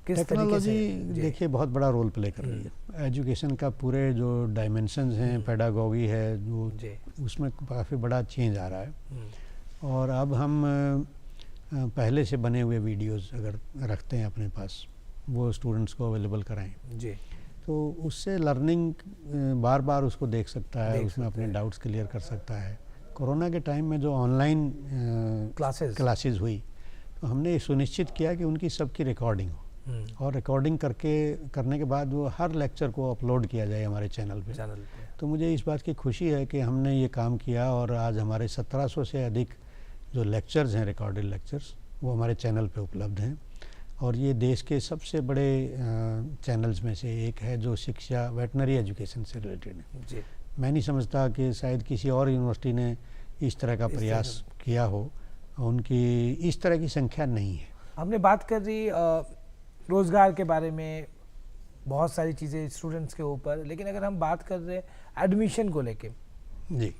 किस टेक्नोलॉजी देखिए बहुत बड़ा रोल प्ले कर रही है। एजुकेशन का पूरे जो डायमेंशंस हैं, पेडागोगी है, जो उसमें काफ़ी बड़ा चेंज आ रहा है, और अब हम पहले से बने हुए वीडियोस अगर रखते हैं अपने पास, वो स्टूडेंट्स को अवेलेबल कराएं तो उससे लर्निंग बार बार उसको देख सकता है, उसमें अपने डाउट्स क्लियर कर सकता है। कोरोना के टाइम में जो ऑनलाइन क्लासेस हुई, तो हमने सुनिश्चित किया कि उनकी सबकी रिकॉर्डिंग हो, और रिकॉर्डिंग करने के बाद वो हर लेक्चर को अपलोड किया जाए हमारे चैनल पे। तो मुझे इस बात की खुशी है कि हमने ये काम किया और आज हमारे 1700 से अधिक जो लेक्चर्स हैं, रिकॉर्डेड लेक्चर्स, वो हमारे चैनल पे उपलब्ध हैं। और ये देश के सबसे बड़े चैनल्स में से एक है जो शिक्षा, वेटनरी एजुकेशन से रिलेटेड है जी। मैं नहीं समझता कि शायद किसी और यूनिवर्सिटी ने इस तरह का प्रयास किया हो, उनकी इस तरह की संख्या नहीं है। हमने बात कर रही रोज़गार के बारे में, बहुत सारी चीज़ें स्टूडेंट्स के ऊपर, लेकिन अगर हम बात कर रहे हैं एडमिशन को लेके जी,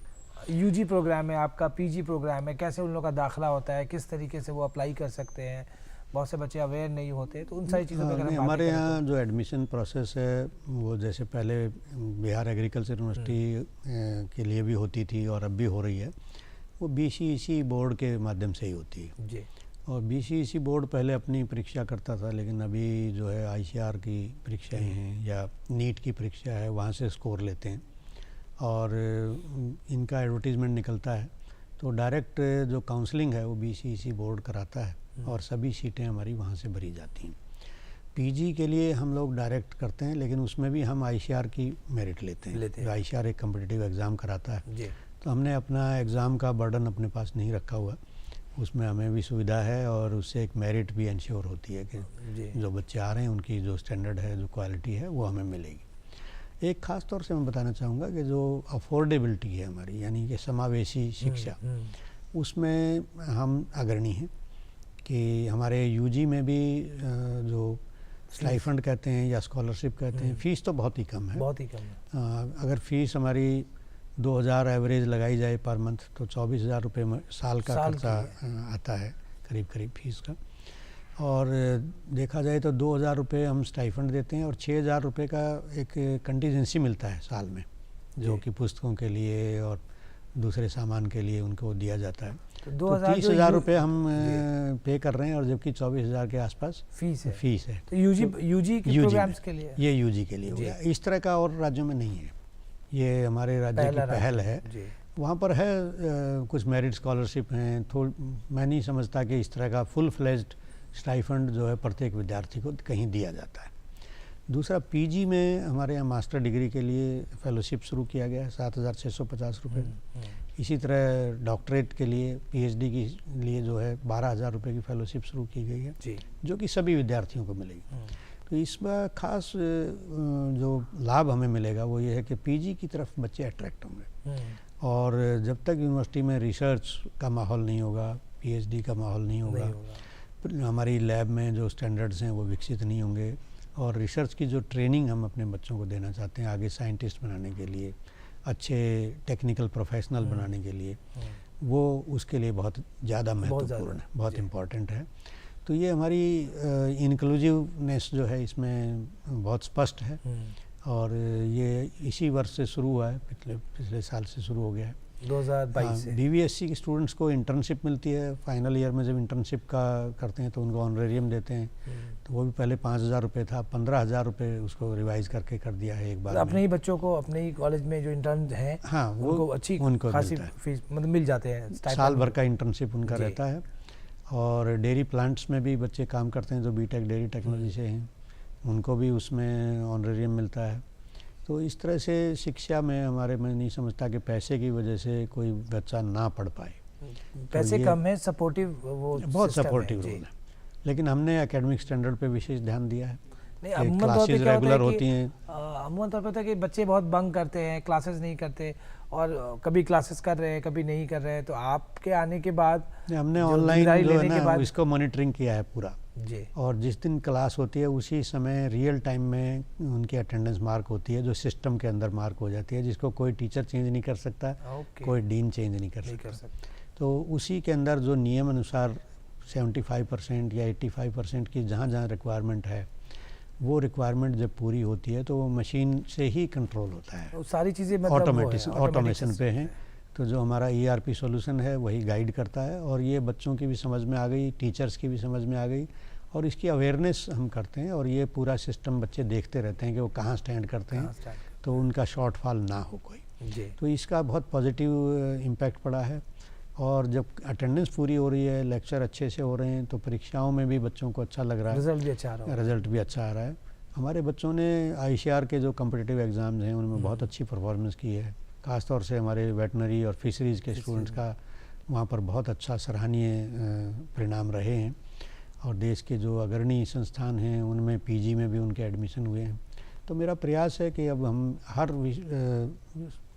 यूजी प्रोग्राम है आपका, पीजी प्रोग्राम है, कैसे उन लोगों का दाखिला होता है, किस तरीके से वो अप्लाई कर सकते हैं, बहुत से बच्चे अवेयर नहीं होते, तो उन सारी चीज़ों पर अगर हमारे यहाँ जो एडमिशन प्रोसेस है वो जैसे पहले बिहार एग्रीकल्चर यूनिवर्सिटी के लिए भी होती थी और अब भी हो रही है, वो BCEC बोर्ड के माध्यम से ही होती है जी। और BCEC बोर्ड पहले अपनी परीक्षा करता था, लेकिन अभी जो है ICAR की परीक्षाएं हैं या नीट की परीक्षा है, वहाँ से स्कोर लेते हैं और इनका एडवर्टीज़मेंट निकलता है, तो डायरेक्ट जो काउंसलिंग है वो BCEC बोर्ड कराता है और सभी सीटें हमारी वहाँ से भरी जाती हैं। पीजी के लिए हम लोग डायरेक्ट करते हैं, लेकिन उसमें भी हम ICAR की मेरिट लेते हैं। ICAR एक कम्पिटिटिव एग्ज़ाम कराता है जी। तो हमने अपना एग्ज़ाम का बर्डन अपने पास नहीं रखा हुआ, उसमें हमें भी सुविधा है और उससे एक मेरिट भी इंश्योर होती है कि जो बच्चे आ रहे हैं उनकी जो स्टैंडर्ड है, जो क्वालिटी है, वो हमें मिलेगी। एक ख़ास तौर से मैं बताना चाहूँगा कि जो अफोर्डेबिलिटी है हमारी, यानी कि समावेशी शिक्षा, उसमें हम अग्रणी हैं कि हमारे यूजी में भी जो स्टाइफंड कहते हैं या स्कॉलरशिप कहते हैं, फ़ीस तो बहुत ही कम है, बहुत ही कम है। अगर फ़ीस हमारी 2000 एवरेज लगाई जाए पर मंथ तो 24,000 रुपये साल का खर्चा आता है करीब फीस का। और देखा जाए तो 2,000 रुपये हम स्टाइफंड देते हैं और 6,000 रुपये का एक कंटीजेंसी मिलता है साल में, जो कि पुस्तकों के लिए और दूसरे सामान के लिए उनको दिया जाता है। तो 30,000 रुपये हम पे कर रहे हैं और जबकि 24,000 के आसपास फीस है। तो यूजी के प्रोग्राम्स के लिए, ये यूजी के लिए हो गया, इस तरह का और राज्यों में नहीं है, ये हमारे राज्य की पहल है। वहाँ पर है कुछ मेरिट स्कॉलरशिप हैं, मैं नहीं समझता कि इस तरह का फुल फ्लेज्ड स्टाइफंड जो है प्रत्येक विद्यार्थी को कहीं दिया जाता है। दूसरा, पीजी में हमारे यहाँ मास्टर डिग्री के लिए फेलोशिप शुरू किया गया है 7,650 रुपये। इसी तरह डॉक्टरेट के लिए, PhD के लिए जो है 12,000 रुपये की फेलोशिप शुरू की गई है, जो कि सभी विद्यार्थियों को मिलेगी। तो इसमें खास जो लाभ हमें मिलेगा वो ये है कि पीजी की तरफ बच्चे अट्रैक्ट होंगे, और जब तक यूनिवर्सिटी में रिसर्च का माहौल नहीं होगा, PhD का माहौल नहीं होगा, हमारी लैब में जो स्टैंडर्ड्स हैं वो विकसित नहीं होंगे, और रिसर्च की जो ट्रेनिंग हम अपने बच्चों को देना चाहते हैं आगे साइंटिस्ट बनाने के लिए, अच्छे टेक्निकल प्रोफेशनल बनाने के लिए, वो उसके लिए बहुत ज़्यादा महत्वपूर्ण है, बहुत इम्पॉर्टेंट है। तो ये हमारी इंक्लूसिवनेस जो है इसमें बहुत स्पष्ट है, और ये इसी वर्ष से शुरू हुआ है, पिछले साल से शुरू हो गया है 2022 से। BVSC के स्टूडेंट्स को इंटर्नशिप मिलती है, फाइनल ईयर में जब इंटर्नशिप का करते हैं तो उनको ऑनरेरियम देते हैं, तो वो भी पहले 5,000 रुपये था, 15,000 रुपये उसको रिवाइज करके कर दिया है एक बार। अपने ही बच्चों को अपने ही कॉलेज में जो इंटर्न हैं, हाँ, उनको अच्छी खासी फीस मतलब मिल जाते हैं, साल भर का इंटर्नशिप उनका रहता है। और डेयरी प्लांट्स में भी बच्चे काम करते हैं जो बीटेक डेयरी टेक्नोलॉजी से हैं, उनको भी उसमें ऑनरेरियम मिलता है। तो इस तरह से शिक्षा में हमारे, मैं नहीं समझता कि पैसे की वजह से कोई बच्चा ना पढ़ पाए। पैसे कम है, सपोर्टिव, वो बहुत सपोर्टिव रोल है, लेकिन हमने एकेडमिक स्टैंडर्ड पे विशेष ध्यान दिया है। नहीं, क्लासेस रेगुलर होती हैं। अमूमन तौर पर होता है कि बच्चे बहुत बंक करते हैं, क्लासेस नहीं करते, और कभी क्लासेस कर रहे हैं कभी नहीं कर रहे हैं। तो आपके आने के बाद हमने ऑनलाइन जो है ना इसको मॉनिटरिंग किया है पूरा जी, और जिस दिन क्लास होती है उसी समय रियल टाइम में उनकी अटेंडेंस मार्क होती है, जो सिस्टम के अंदर मार्क हो जाती है, जिसको कोई टीचर चेंज नहीं कर सकता, कोई डीन चेंज नहीं कर सकता। तो उसी के अंदर जो नियम अनुसार 75% या 85% की जहाँ जहाँ रिक्वायरमेंट है, वो रिक्वायरमेंट जब पूरी होती है तो वो मशीन से ही कंट्रोल होता है, सारी चीज़ें ऑटोमेशन पे हैं। तो जो हमारा ERP सॉल्यूशन है वही गाइड करता है, और ये बच्चों की भी समझ में आ गई, टीचर्स की भी समझ में आ गई, और इसकी अवेयरनेस हम करते हैं, और ये पूरा सिस्टम बच्चे देखते रहते हैं कि वो कहाँ स्टैंड करते हैं, तो उनका शॉर्टफॉल ना हो कोई। तो इसका बहुत पॉजिटिव इम्पैक्ट पड़ा है। और जब अटेंडेंस पूरी हो रही है, लेक्चर अच्छे से हो रहे हैं, तो परीक्षाओं में भी बच्चों को अच्छा लग रहा है, रिजल्ट भी अच्छा आ रहा है। रिजल्ट भी अच्छा आ रहा है। हमारे बच्चों ने आईसीआर के जो कम्पिटिटिव एग्ज़ाम्स हैं उनमें बहुत अच्छी परफॉर्मेंस की है। ख़ासतौर से हमारे वेटनरी और फिशरीज़ के स्टूडेंट्स का वहाँ पर बहुत अच्छा सराहनीय परिणाम रहे हैं। और देश के जो अग्रणी संस्थान हैं उनमें पीजी में भी उनके एडमिशन हुए हैं। तो मेरा प्रयास है कि अब हम हर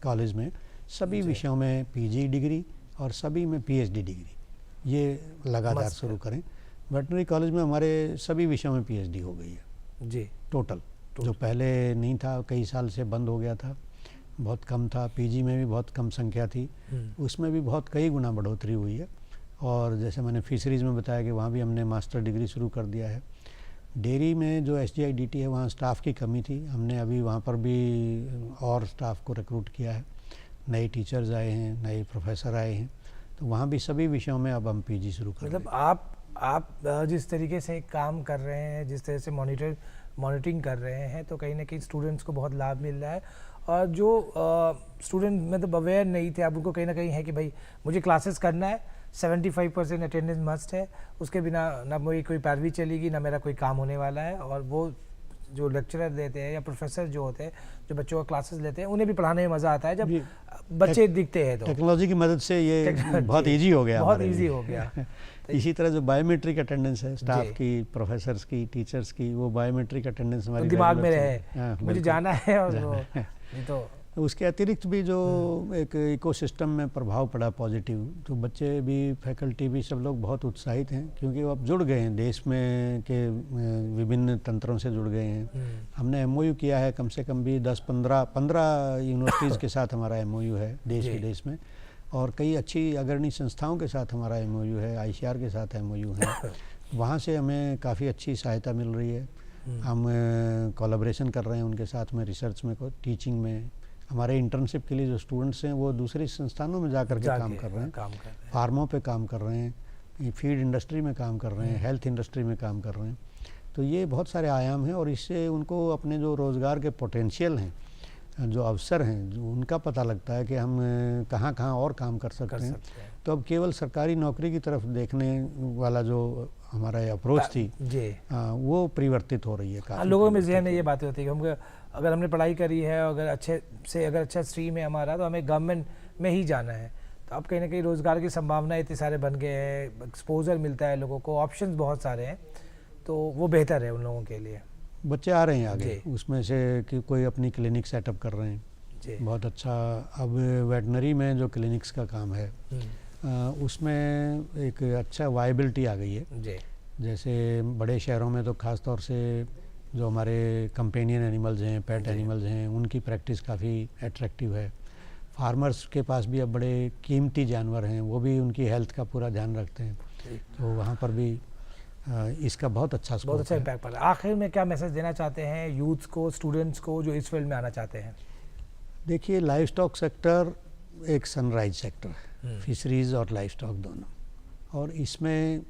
कॉलेज में सभी विषयों में पीजी डिग्री और सभी में पीएचडी डिग्री ये लगातार शुरू करें। वेटनरी कॉलेज में हमारे सभी विषयों में पीएचडी हो गई है जी, टोटल, जो पहले नहीं था, कई साल से बंद हो गया था, बहुत कम था। पीजी में भी बहुत कम संख्या थी, उसमें भी बहुत कई गुना बढ़ोतरी हुई है। और जैसे मैंने फिशरीज़ में बताया कि वहाँ भी हमने मास्टर डिग्री शुरू कर दिया है। डेयरी में जो SGIDT है वहाँ स्टाफ की कमी थी, हमने अभी वहाँ पर भी और स्टाफ को रिक्रूट किया है, नए टीचर्स आए हैं, नए प्रोफेसर आए हैं, तो वहाँ भी सभी विषयों में अब हम पीजी शुरू कर रहे हैं। मतलब आप जिस तरीके से काम कर रहे हैं, जिस तरह से मॉनिटरिंग कर रहे हैं, तो कहीं ना कहीं स्टूडेंट्स को बहुत लाभ मिल रहा है। और जो स्टूडेंट मतलब अवेयर नहीं थे, अब उनको कहीं ना कहीं है कि भाई मुझे क्लासेस करना है, 75% अटेंडेंस मस्ट है, उसके बिना ना मेरी कोई पैरवी चलेगी, ना मेरा कोई काम होने वाला है। और वो जो लेक्चरर देते हैं या प्रोफेसर जो होते हैं, जो बच्चों का क्लासेस लेते हैं, उन्हें भी पढ़ाने में मज़ा आता है जब बच्चे दिखते हैं। तो टेक्नोलॉजी की मदद से ये बहुत ईजी हो गया, बहुत ईजी हो गया। इसी तरह जो बायोमेट्रिक अटेंडेंस है स्टाफ की, प्रोफेसर्स की, टीचर्स की, वो बायोमेट्रिक अटेंडेंस हमारे दिमाग में रहे, मुझे जाना है। और वो तो उसके अतिरिक्त भी जो एक इकोसिस्टम में प्रभाव पड़ा पॉजिटिव, तो बच्चे भी, फैकल्टी भी, सब लोग बहुत उत्साहित हैं, क्योंकि वो अब जुड़ गए हैं देश में के विभिन्न तंत्रों से जुड़ गए हैं। हमने MOU किया है, कम से कम भी 10-15 यूनिवर्सिटीज़ के साथ हमारा MOU है देश विदेश में, और कई अच्छी अग्रणी संस्थाओं के साथ हमारा MOU है, ICR के साथ MOU है। वहाँ से हमें काफ़ी अच्छी सहायता मिल रही है। हम कोलैबोरेशन कर रहे हैं उनके साथ में, रिसर्च में, टीचिंग में। हमारे इंटर्नशिप के लिए जो स्टूडेंट्स हैं वो दूसरी संस्थानों में जाकर के काम कर रहे हैं, फार्मों पे काम कर रहे हैं, फीड इंडस्ट्री में काम कर रहे हैं, हेल्थ इंडस्ट्री में काम कर रहे हैं। तो ये बहुत सारे आयाम हैं, और इससे उनको अपने जो रोज़गार के पोटेंशियल हैं, जो अवसर हैं, जो उनका पता लगता है कि हम कहाँ कहाँ और काम कर सकते हैं। तो अब केवल सरकारी नौकरी की तरफ देखने वाला जो हमारा अप्रोच थी वो परिवर्तित हो रही है। लोगों में जहन में ये बातें होती है कि हम अगर हमने पढ़ाई करी है, अगर अच्छा स्ट्रीम है हमारा, तो हमें गवर्नमेंट में ही जाना है। तो अब कहीं ना कहीं रोज़गार की संभावनाएं इतने सारे बन गए हैं, एक्सपोजर मिलता है लोगों को, ऑप्शंस बहुत सारे हैं, तो वो बेहतर है उन लोगों के लिए। बच्चे आ रहे हैं आगे, उसमें से कि कोई अपनी क्लिनिक सेटअप कर रहे हैं, बहुत अच्छा। अब वेटनरी में जो क्लिनिक्स का काम है उसमें एक अच्छा वायबिलिटी आ गई है। जैसे बड़े शहरों में तो ख़ास तौर से जो हमारे कंपेनियन एनिमल्स हैं, पेट एनिमल्स हैं, उनकी प्रैक्टिस काफ़ी अट्रैक्टिव है। फार्मर्स के पास भी अब बड़े कीमती जानवर हैं, वो भी उनकी हेल्थ का पूरा ध्यान रखते हैं, तो वहाँ पर भी इसका बहुत अच्छा इम्पैक्ट पड़ा। आखिर में क्या मैसेज देना चाहते हैं यूथ्स को, स्टूडेंट्स को जो इस फील्ड में आना चाहते हैं? देखिए, लाइफ स्टॉक सेक्टर एक सनराइज सेक्टर है, फिशरीज़ और लाइफ स्टॉक दोनों, और इसमें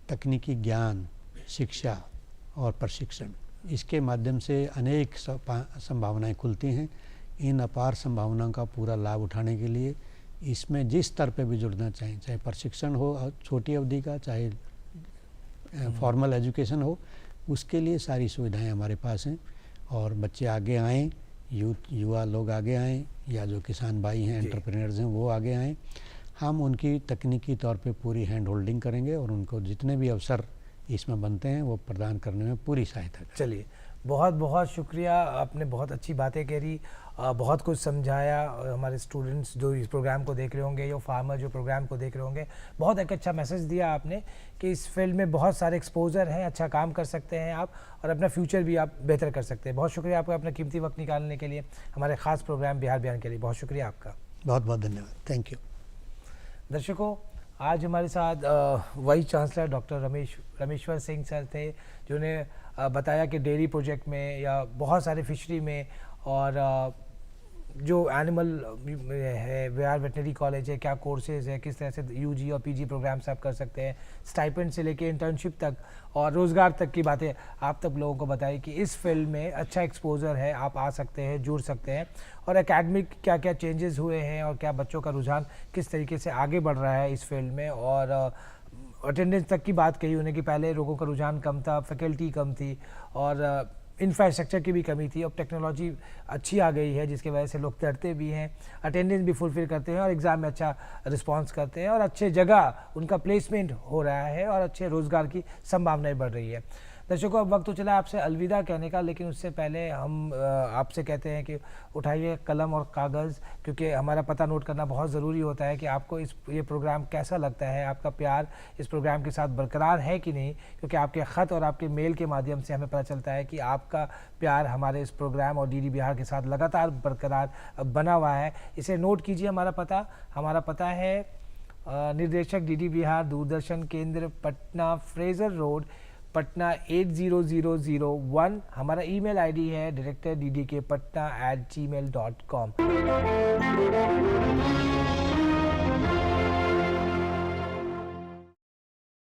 तकनीकी ज्ञान, शिक्षा और प्रशिक्षण, इसके माध्यम से अनेक संभावनाएं खुलती हैं। इन अपार संभावनाओं का पूरा लाभ उठाने के लिए इसमें जिस स्तर पे भी जुड़ना चाहिए, चाहे प्रशिक्षण हो छोटी अवधि का, चाहे फॉर्मल एजुकेशन हो, उसके लिए सारी सुविधाएं हमारे पास हैं। और बच्चे आगे आएँ, युवा लोग आगे आएँ, या जो किसान भाई हैं, एंटरप्रेन्योर्स हैं, वो आगे आएँ। हम उनकी तकनीकी तौर पे पूरी हैंड होल्डिंग करेंगे, और उनको जितने भी अवसर इसमें बनते हैं वो प्रदान करने में पूरी सहायता करेंगे। चलिए, बहुत बहुत शुक्रिया, आपने बहुत अच्छी बातें करी, बहुत कुछ समझाया। हमारे स्टूडेंट्स जो इस प्रोग्राम को देख रहे होंगे, या फार्मर जो प्रोग्राम को देख रहे होंगे, बहुत एक अच्छा मैसेज दिया आपने कि इस फील्ड में बहुत सारे एक्सपोजर हैं, अच्छा काम कर सकते हैं आप, और अपना फ्यूचर भी आप बेहतर कर सकते हैं। बहुत शुक्रिया आपका अपना कीमती वक्त निकालने के लिए, हमारे ख़ास प्रोग्राम बिहार बयान के लिए बहुत शुक्रिया आपका। बहुत बहुत धन्यवाद, थैंक यू। दर्शकों, आज हमारे साथ vice chancellor doctor Rameshwar Singh sir थे, जिन्होंने बताया कि डेयरी प्रोजेक्ट में या बहुत सारे फिशरी में और जो एनिमल है, बिहार वेटनरी कॉलेज है, क्या कोर्सेज है, किस तरह से यूजी और पीजी प्रोग्राम्स आप कर सकते हैं, स्टाइपेंड से लेके इंटर्नशिप तक और रोज़गार तक की बातें आप तब लोगों को बताइए कि इस फील्ड में अच्छा एक्सपोजर है, आप आ सकते हैं, जुड़ सकते हैं, और एकेडमिक क्या क्या चेंजेस हुए हैं और क्या बच्चों का रुझान किस तरीके से आगे बढ़ रहा है इस फील्ड में। और अटेंडेंस तक की बात कही उन्हें कि पहले लोगों का रुझान कम था, फैकल्टी कम थी और इंफ्रास्ट्रक्चर की भी कमी थी। अब टेक्नोलॉजी अच्छी आ गई है जिसकी वजह से लोग पढ़ते भी हैं, अटेंडेंस भी फुलफिल करते हैं और एग्ज़ाम में अच्छा रिस्पांस करते हैं और अच्छे जगह उनका प्लेसमेंट हो रहा है और अच्छे रोज़गार की संभावनाएं बढ़ रही है। दर्शकों, अब वक्त तो चला आपसे अलविदा कहने का, लेकिन उससे पहले हम आपसे कहते हैं कि उठाइए कलम और कागज़, क्योंकि हमारा पता नोट करना बहुत ज़रूरी होता है कि आपको ये प्रोग्राम कैसा लगता है, आपका प्यार इस प्रोग्राम के साथ बरकरार है कि नहीं, क्योंकि आपके ख़त और आपके मेल के माध्यम से हमें पता चलता है कि आपका प्यार हमारे इस प्रोग्राम और डीडी बिहार के साथ लगातार बरकरार बना हुआ है। इसे नोट कीजिए। हमारा पता है निर्देशक डीडी बिहार, दूरदर्शन केंद्र, पटना, फ्रेजर रोड, पटना 80001। हमारा ईमेल आईडी है director ddkpatna@gmail.com।